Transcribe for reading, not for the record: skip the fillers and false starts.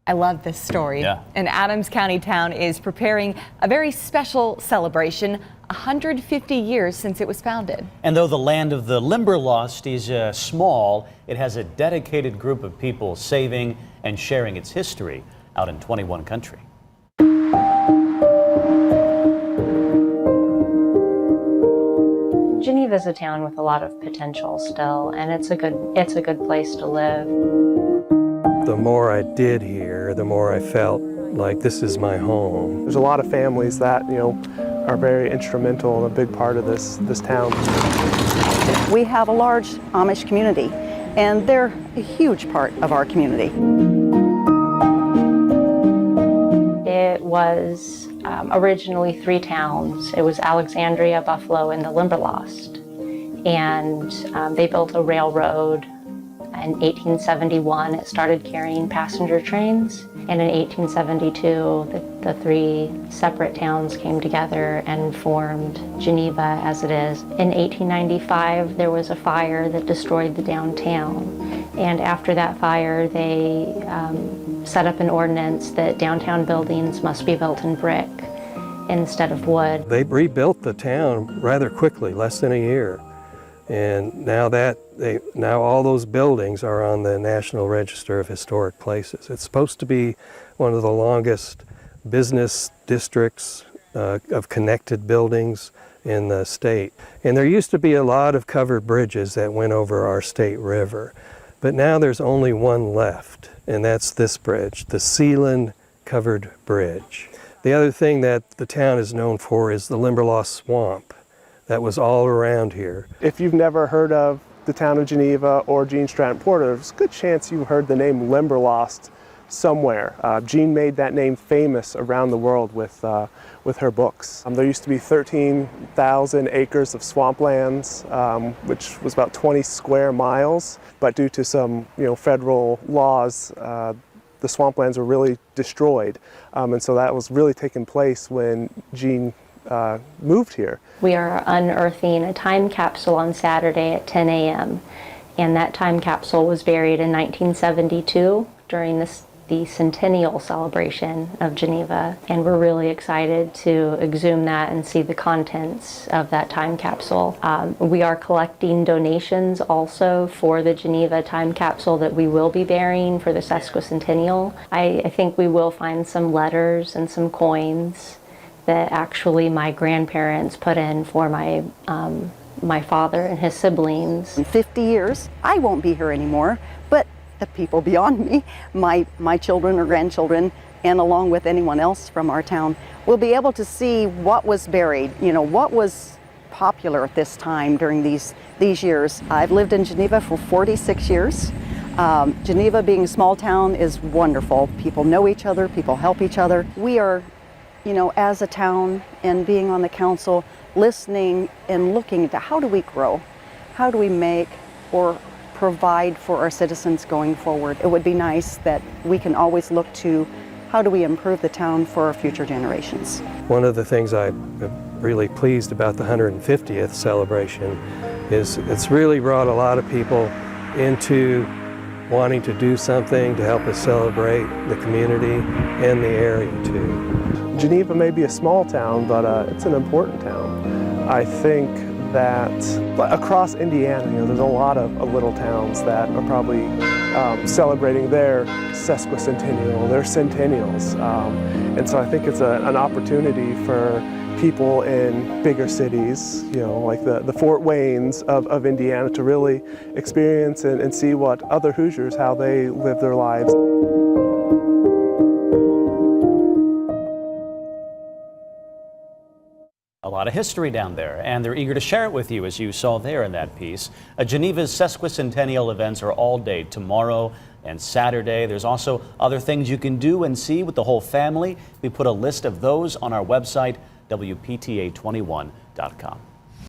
I love this story. Yeah. An Adams County town is preparing a very special celebration, 150 years since it was founded. And though the land of the Limberlost is small, it has a dedicated group of people saving and sharing its history out in 21 countries. Geneva is a town with a lot of potential still, and it's a good place to live. The more I did here, the more I felt like this is my home. There's a lot of families that, are very instrumental and a big part of this town. We have a large Amish community, and they're a huge part of our community. It was originally 3 towns. It was Alexandria, Buffalo, and the Limberlost. And they built a railroad. In 1871, it started carrying passenger trains. And in 1872, the 3 separate towns came together and formed Geneva as it is. In 1895, there was a fire that destroyed the downtown. And after that fire, they set up an ordinance that downtown buildings must be built in brick instead of wood. They rebuilt the town rather quickly, less than a year. And now all those buildings are on the National Register of Historic Places. It's supposed to be one of the longest business districts of connected buildings in the state. And there used to be a lot of covered bridges that went over our state river. But now there's only one left, and that's this bridge, the Sealand Covered Bridge. The other thing that the town is known for is the Limberlost Swamp that was all around here. If you've never heard of the town of Geneva or Jean Stratton Porter, there's a good chance you've heard the name Limberlost somewhere. Jean made that name famous around the world with her books. There used to be 13,000 acres of swamplands, which was about 20 square miles, but due to some federal laws, the swamplands were really destroyed, and so that was really taking place when Jean moved here. We are unearthing a time capsule on Saturday at 10 a.m. and that time capsule was buried in 1972 during the centennial celebration of Geneva, and we're really excited to exhume that and see the contents of that time capsule. We are collecting donations also for the Geneva time capsule that we will be burying for the sesquicentennial. I think we will find some letters and some coins that actually my grandparents put in for my father and his siblings. In 50 years, I won't be here anymore, but the people beyond me, my children or grandchildren, and along with anyone else from our town, will be able to see what was buried, what was popular at this time during these years. I've lived in Geneva for 46 years. Geneva, being a small town, is wonderful. People know each other, people help each other. We are, as a town and being on the council, listening and looking into how do we grow? How do we make or provide for our citizens going forward? It would be nice that we can always look to how do we improve the town for our future generations. One of the things I'm really pleased about the 150th celebration is it's really brought a lot of people into wanting to do something to help us celebrate the community and the area too. Geneva may be a small town, but it's an important town. I think that across Indiana, there's a lot of little towns that are probably celebrating their sesquicentennial, their centennials. And so I think it's an opportunity for people in bigger cities, like the Fort Waynes of Indiana, to really experience and see what other Hoosiers, how they live their lives. A lot of history down there, and they're eager to share it with you, as you saw there in that piece. Geneva's sesquicentennial events are all day tomorrow and Saturday. There's also other things you can do and see with the whole family. We put a list of those on our website, WPTA21.com.